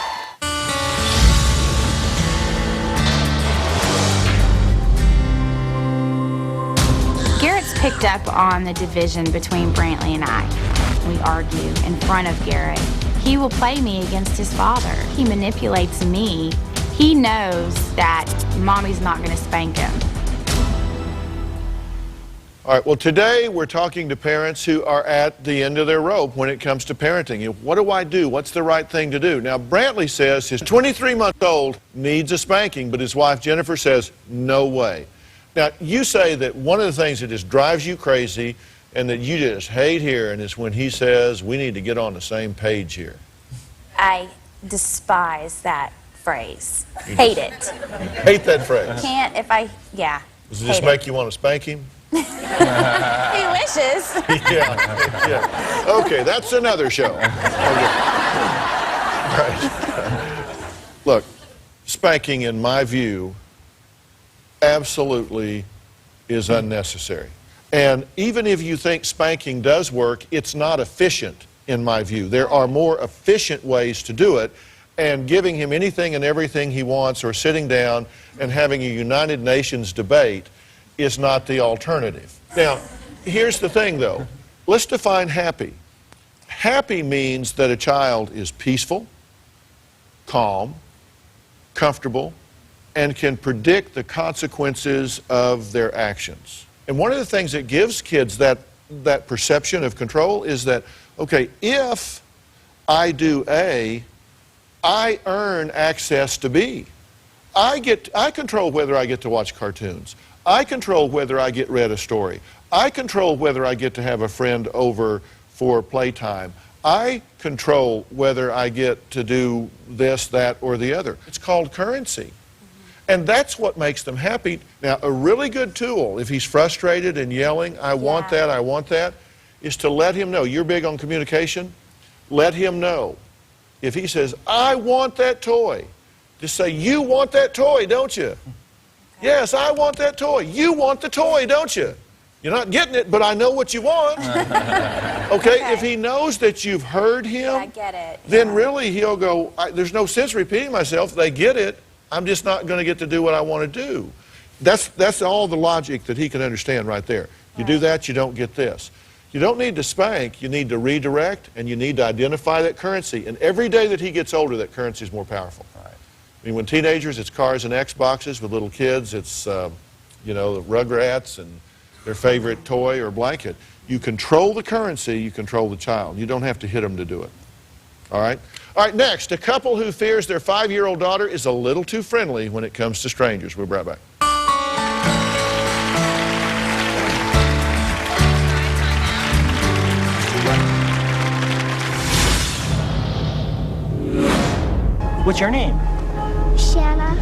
Garrett's picked up on the division between Brantley and I. We argue in front of Garrett. He will play me against his father. He manipulates me. He knows that Mommy's not going to spank him. All right, well, today we're talking to parents who are at the end of their rope when it comes to parenting. What do I do? What's the right thing to do? Now, Brantley says his 23-month-old needs a spanking, but his wife, Jennifer, says, no way. Now, you say that one of the things that just drives you crazy and that you just hate hearing is when he says, we need to get on the same page here. I despise that phrase. Hate it. Hate that phrase. Can't yeah. Does this make you want to spank him? He wishes. Yeah. Okay, that's another show. Okay. All right. Look, spanking, in my view, absolutely is unnecessary. And even if you think spanking does work, it's not efficient, in my view. There are more efficient ways to do it, and giving him anything and everything he wants or sitting down and having a United Nations debate is not the alternative. Now, here's the thing, though. Let's define happy. Happy means that a child is peaceful, calm, comfortable, and can predict the consequences of their actions. And one of the things that gives kids that perception of control is that, okay, if I do A, I earn access to B. I control whether I get to watch cartoons. I control whether I get read a story. I control whether I get to have a friend over for playtime. I control whether I get to do this, that, or the other. It's called currency. And that's what makes them happy. Now, a really good tool, if he's frustrated and yelling, I want that, is to let him know. You're big on communication. Let him know. If he says, I want that toy, just say, you want that toy, don't you? Yes, I want that toy. You want the toy, don't you? You're not getting it, but I know what you want. Okay, if he knows that you've heard him, I get it. Then really he'll go, there's no sense repeating myself. They get it. I'm just not going to get to do what I want to do. That's all the logic that he can understand right there. You do that, you don't get this. You don't need to spank, you need to redirect, and you need to identify that currency. And every day that he gets older, that currency is more powerful. Right. I mean, when teenagers, it's cars and Xboxes. With little kids, it's, you know, Rugrats and their favorite toy or blanket. You control the currency, you control the child. You don't have to hit them to do it. All right? All right, next, a couple who fears their 5-year-old daughter is a little too friendly when it comes to strangers. We'll be right back. What's your name? Shanna.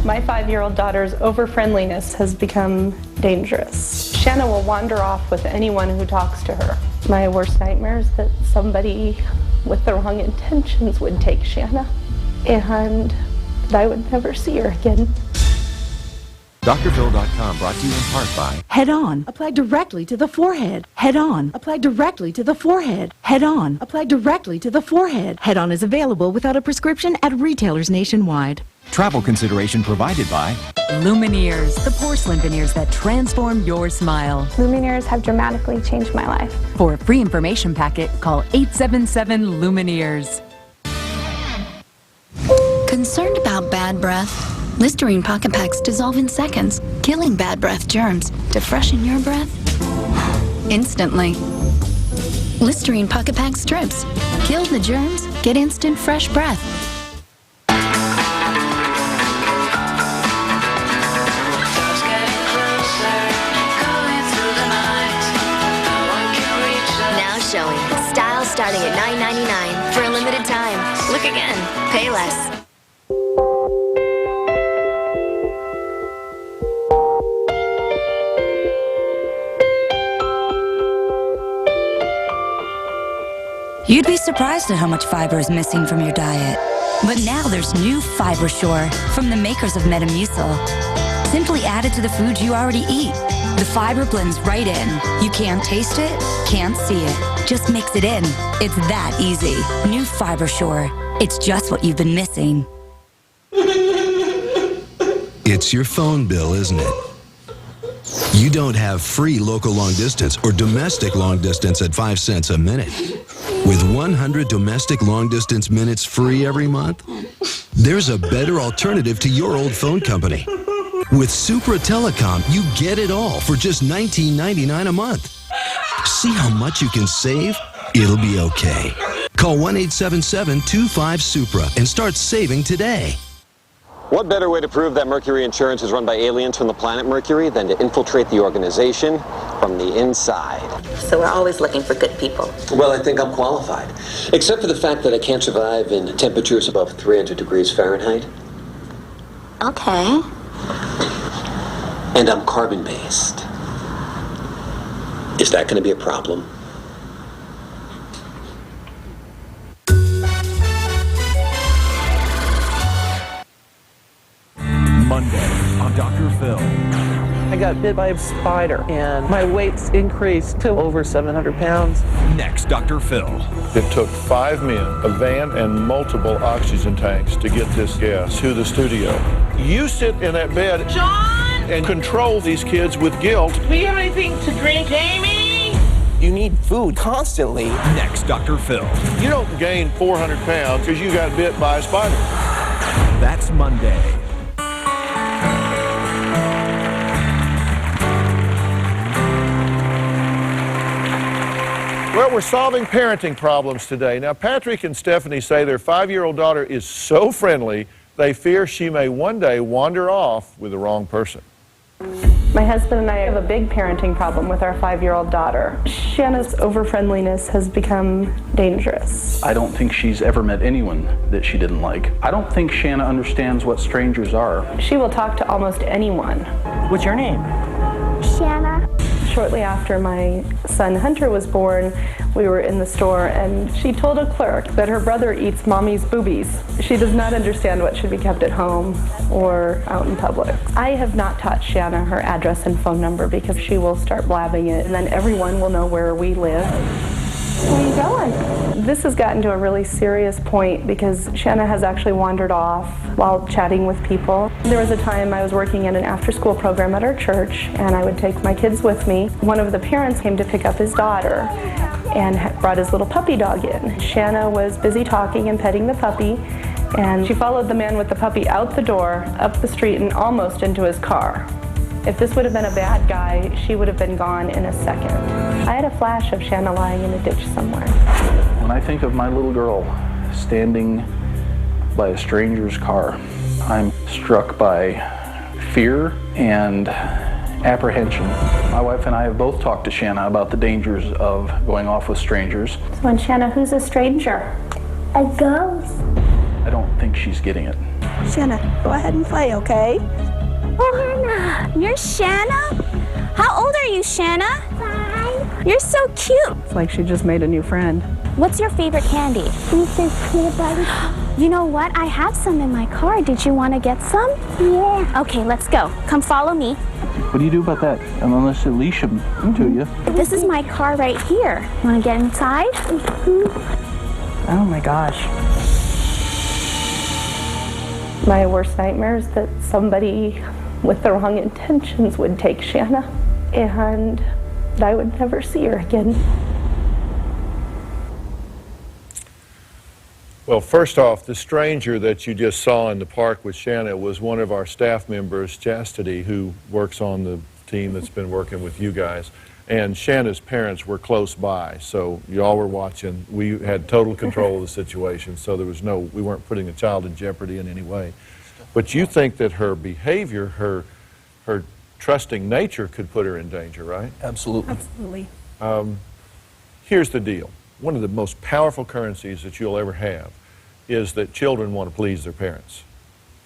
My 5-year-old daughter's over-friendliness has become dangerous. Shanna will wander off with anyone who talks to her. My worst nightmare is that somebody with the wrong intentions would take Shanna, and I would never see her again. DrPhil.com brought to you in part by Head On. Apply directly to the forehead. Head On. Apply directly to the forehead. Head On. Apply directly to the forehead. Head On is available without a prescription at retailers nationwide. Travel consideration provided by Lumineers, the porcelain veneers that transform your smile. Lumineers have dramatically changed my life. For a free information packet, call 877-Lumineers. Concerned about bad breath? Listerine Pocket Packs dissolve in seconds, killing bad breath germs to freshen your breath instantly. Listerine Pocket Pack strips. Kill the germs, get instant fresh breath. again. Pay less. You'd be surprised at how much fiber is missing from your diet. But now there's new FiberSure from the makers of Metamucil. Simply add it to the foods you already eat. The fiber blends right in. You can't taste it, can't see it. Just mix it in. It's that easy. New FiberSure. It's just what you've been missing. It's your phone bill, isn't it? You don't have free local long distance or domestic long distance at 5 cents a minute. With 100 domestic long distance minutes free every month, there's a better alternative to your old phone company. With Supra Telecom, you get it all for just $19.99 a month. See how much you can save? It'll be okay. Call 1-877-25-SUPRA and start saving today. What better way to prove that Mercury Insurance is run by aliens from the planet Mercury than to infiltrate the organization from the inside? So we're always looking for good people. Well, I think I'm qualified. Except for the fact that I can't survive in temperatures above 300 degrees Fahrenheit. Okay. And I'm carbon-based. Is that going to be a problem? Monday on Dr. Phil. I got bit by a spider and my weight's increased to over 700 pounds. Next, Dr. Phil. It took 5 men, a van, and multiple oxygen tanks to get this gas to the studio. You sit in that bed, John, and control these kids with guilt. do you have anything to drink, Amy? You need food constantly. Next, Dr. Phil. You don't gain 400 pounds because you got bit by a spider. That's Monday. Well, we're solving parenting problems today. Now, Patrick and Stephanie say their 5-year-old daughter is so friendly, they fear she may one day wander off with the wrong person. My husband and I have a big parenting problem with our 5-year-old daughter. Shanna's over-friendliness has become dangerous. I don't think she's ever met anyone that she didn't like. I don't think Shanna understands what strangers are. She will talk to almost anyone. What's your name? Shanna. Shortly after my son Hunter was born, we were in the store and she told a clerk that her brother eats mommy's boobies. She does not understand what should be kept at home or out in public. I have not taught Shanna her address and phone number because she will start blabbing it and then everyone will know where we live. Where are you going? This has gotten to a really serious point because Shanna has actually wandered off while chatting with people. There was a time I was working in an after-school program at our church and I would take my kids with me. One of the parents came to pick up his daughter and brought his little puppy dog in. Shanna was busy talking and petting the puppy and she followed the man with the puppy out the door, up the street and almost into his car. If this would have been a bad guy, she would have been gone in a second. I had a flash of Shanna lying in a ditch somewhere. When I think of my little girl standing by a stranger's car, I'm struck by fear and apprehension. My wife and I have both talked to Shanna about the dangers of going off with strangers. So, and Shanna, who's a stranger? A ghost. I don't think she's getting it. Shanna, go ahead and play, okay? You're Shanna? How old are you, Shanna? 5. You're so cute. It's like she just made a new friend. What's your favorite candy? Reese's peanut butter. You know what? I have some in my car. Did you want to get some? Yeah. Okay, let's go. Come follow me. What do you do about that? Unless they leash them to you. This is my car right here. You want to get inside? Oh my gosh. My worst nightmare is that somebody with the wrong intentions would take Shanna and I would never see her again. Well, first off, the stranger that you just saw in the park with Shanna was one of our staff members, Chastity, who works on the team that's been working with you guys. And Shanna's parents were close by, so y'all were watching. We had total control of the situation, so we weren't putting a child in jeopardy in any way. But you think that her behavior, her trusting nature could put her in danger, right? Absolutely. Absolutely. Here's the deal. One of the most powerful currencies that you'll ever have is that children want to please their parents.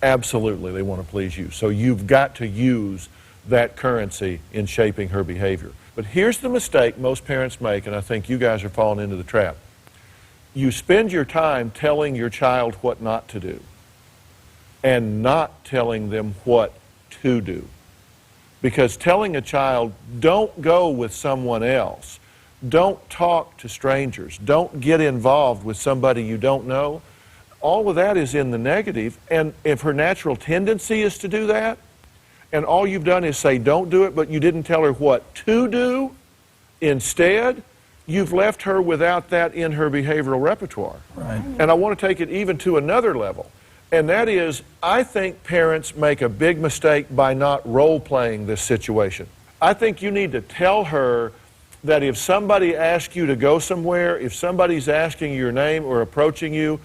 Absolutely, they want to please you. So you've got to use that currency in shaping her behavior. But here's the mistake most parents make, and I think you guys are falling into the trap. You spend your time telling your child what not to do and not telling them what to do. Because telling a child, don't go with someone else, don't talk to strangers, don't get involved with somebody you don't know, all of that is in the negative. And if her natural tendency is to do that, and all you've done is say don't do it, but you didn't tell her what to do instead, you've left her without that in her behavioral repertoire. Right. And I want to take it even to another level. And that is, I think parents make a big mistake by not role-playing this situation. I think you need to tell her that if somebody asks you to go somewhere, if somebody's asking your name or approaching you,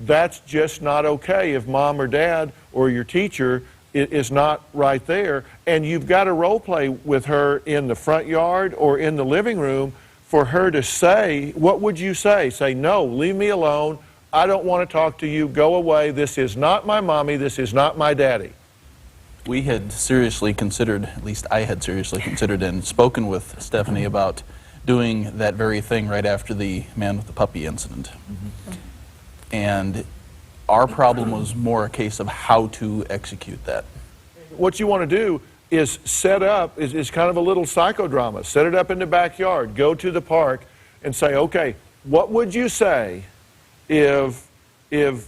that's just not okay if mom or dad or your teacher is not right there. And you've got to role-play with her in the front yard or in the living room for her to say, what would you say? Say, no, leave me alone. I don't want to talk to you. Go away. This is not my mommy. This is not my daddy. We had seriously considered, at least I had seriously considered and spoken with Stephanie about doing that very thing right after the man with the puppy incident. And our problem was more a case of how to execute that. What you want to do is set up, is kind of a little psychodrama. Set it up in the backyard. Go to the park and say, okay, what would you say if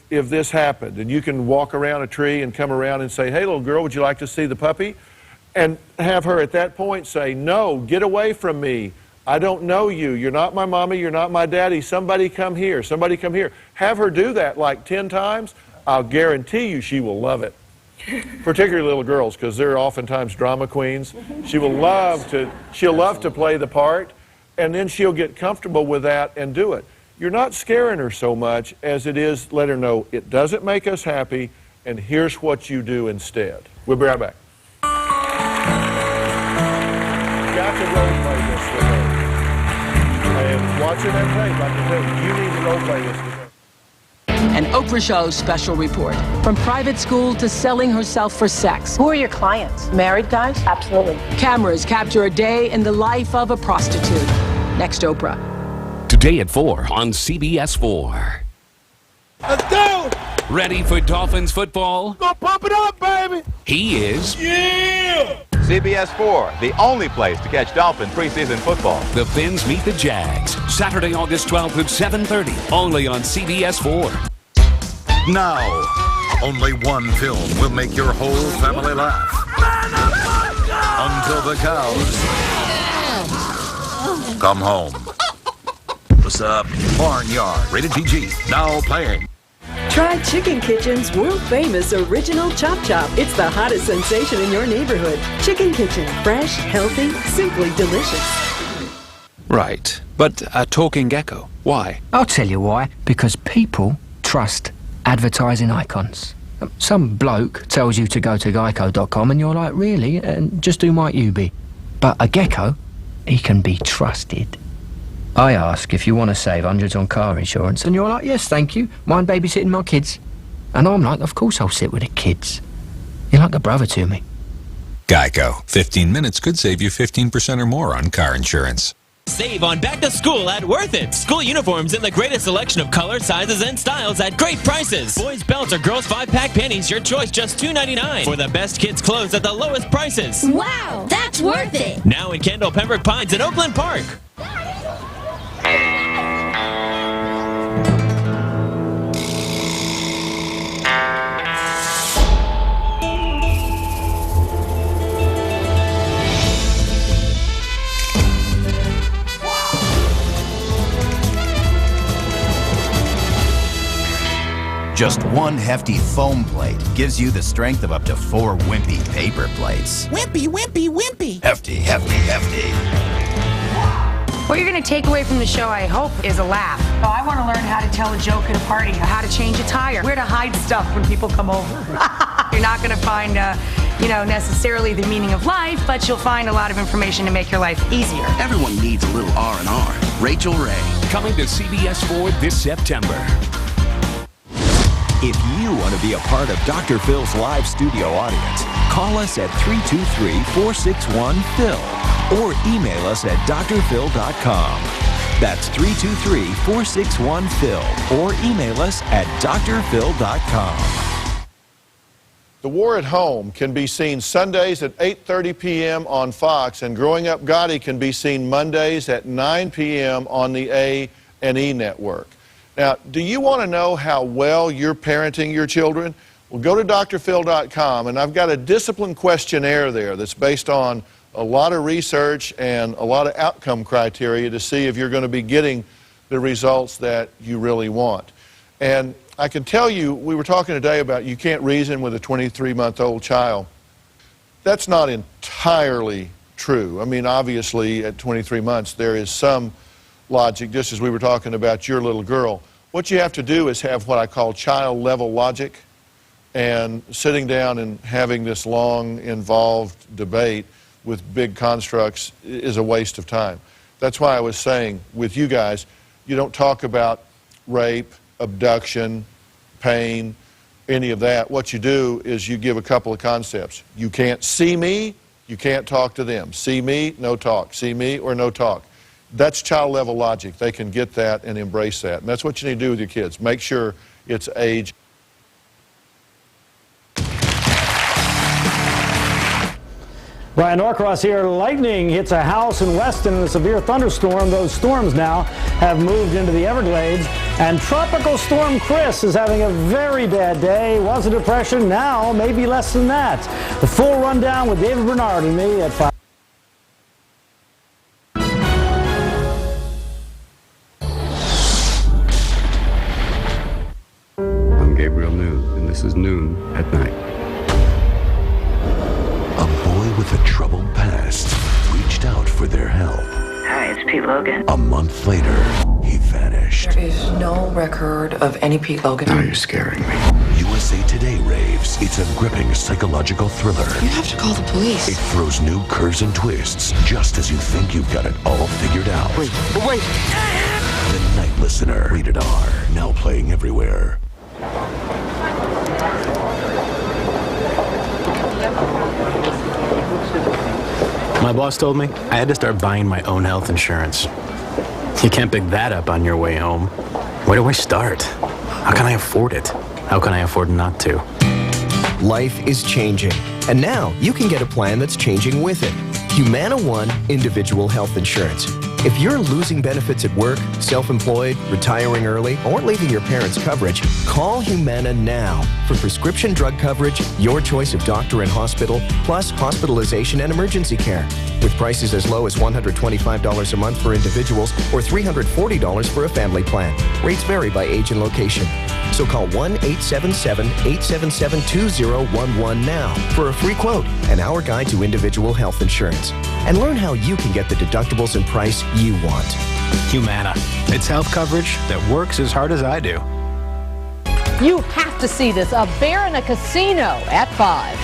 this happened? And you can walk around a tree and come around and say, hey, little girl, would you like to see the puppy? And have her at that point say, no, get away from me. I don't know you. You're not my mommy. You're not my daddy. Somebody come here. Somebody come here. Have her do that like 10 times. I'll guarantee you she will love it. Particularly little girls, because they're oftentimes drama queens. She'll love to play the part, and then she'll get comfortable with that and do it. You're not scaring her so much as it is let her know it doesn't make us happy, and here's what you do instead. We'll be right back. Got to role play this with her. And watching that tape, I can tell you, you need to role play this with her. An Oprah Show special report. From private school to selling herself for sex. Who are your clients? Married guys? Absolutely. Cameras capture a day in the life of a prostitute. Next, Oprah. Today at 4 on CBS 4. Let's go! Ready for Dolphins football? Gonna pump it up, baby! He is. Yeah! CBS 4, the only place to catch Dolphin preseason football. The Fins meet the Jags. Saturday, August 12th at 7:30. Only on CBS 4. Now, only one film will make your whole family laugh. Until the cows come home. What's up? Barnyard, rated PG, now playing. Try Chicken Kitchen's world-famous original Chop Chop. It's the hottest sensation in your neighborhood. Chicken Kitchen, fresh, healthy, simply delicious. Right, but a talking gecko, why? I'll tell you why. Because people trust advertising icons. Some bloke tells you to go to geico.com and you're like, really? And just who might you be? But a gecko, he can be trusted. I ask if you want to save hundreds on car insurance, and you're like, yes, thank you. Mind babysitting my kids? And I'm like, of course I'll sit with the kids. You're like a brother to me. Geico. 15 minutes could save you 15% or more on car insurance. Save on back to school at Worth It. School uniforms in the greatest selection of colors, sizes, and styles at great prices. Boys' belts or girls' 5-pack panties, your choice, just $2.99. For the best kids' clothes at the lowest prices. Wow, that's worth it. Now in Kendall, Pembroke Pines, and Oakland Park. Just one hefty foam plate gives you the strength of up to 4 wimpy paper plates. Wimpy, wimpy, wimpy. Hefty, hefty, hefty. What you're going to take away from the show, I hope, is a laugh. Oh, I want to learn how to tell a joke at a party, how to change a tire, where to hide stuff when people come over. You're not going to find, necessarily the meaning of life, but you'll find a lot of information to make your life easier. Everyone needs a little R&R. Rachel Ray. Coming to CBS 4 this September. If you want to be a part of Dr. Phil's live studio audience, call us at 323-461-PHIL or email us at drphil.com. That's 323-461-PHIL or email us at drphil.com. The War at Home can be seen Sundays at 8:30 p.m. on Fox, and Growing Up Gotti can be seen Mondays at 9 p.m. on the A&E network. Now, do you want to know how well you're parenting your children? Well, go to drphil.com, and I've got a discipline questionnaire there that's based on a lot of research and a lot of outcome criteria to see if you're going to be getting the results that you really want. And I can tell you, we were talking today about you can't reason with a 23-month-old child. That's not entirely true. I mean, obviously, at 23 months, there is some logic, just as we were talking about your little girl. What you have to do is have what I call child-level logic, and sitting down and having this long, involved debate with big constructs is a waste of time. That's why I was saying, with you guys, you don't talk about rape, abduction, pain, any of that. What you do is you give a couple of concepts. You can't see me, you can't talk to them. See me, no talk. See me or no talk. That's child-level logic. They can get that and embrace that. And that's what you need to do with your kids. Make sure it's age. Brian Norcross here. Lightning hits a house in Weston in a severe thunderstorm. Those storms now have moved into the Everglades. And Tropical Storm Chris is having a very bad day. Was a depression, now maybe less than that. The full rundown with David Bernard and me at 5. I'm Gabriel Noon, and this is Noon at Night. A boy with a troubled past reached out for their help. Hi, it's Pete Logan. A month later, he vanished. There is no record of any Pete Logan. Now you're scaring me. USA Today raves it's a gripping psychological thriller. You have to call the police. It throws new curves and twists just as you think you've got it all figured out. Wait. The Night Listener, rated R, now playing everywhere. My boss told me I had to start buying my own health insurance. You can't pick that up on your way home. Where do I start? How can I afford it? How can I afford not to? Life is changing, and now you can get a plan that's changing with it. Humana One Individual Health Insurance. If you're losing benefits at work, self-employed, retiring early, or leaving your parents' coverage, call Humana now for prescription drug coverage, your choice of doctor and hospital, plus hospitalization and emergency care. With prices as low as $125 a month for individuals or $340 for a family plan. Rates vary by age and location. So call 1-877-877-2011 now for a free quote and our guide to individual health insurance. And learn how you can get the deductibles and price you want. Humana. It's health coverage that works as hard as I do. You have to see this. A bear in a casino at 5.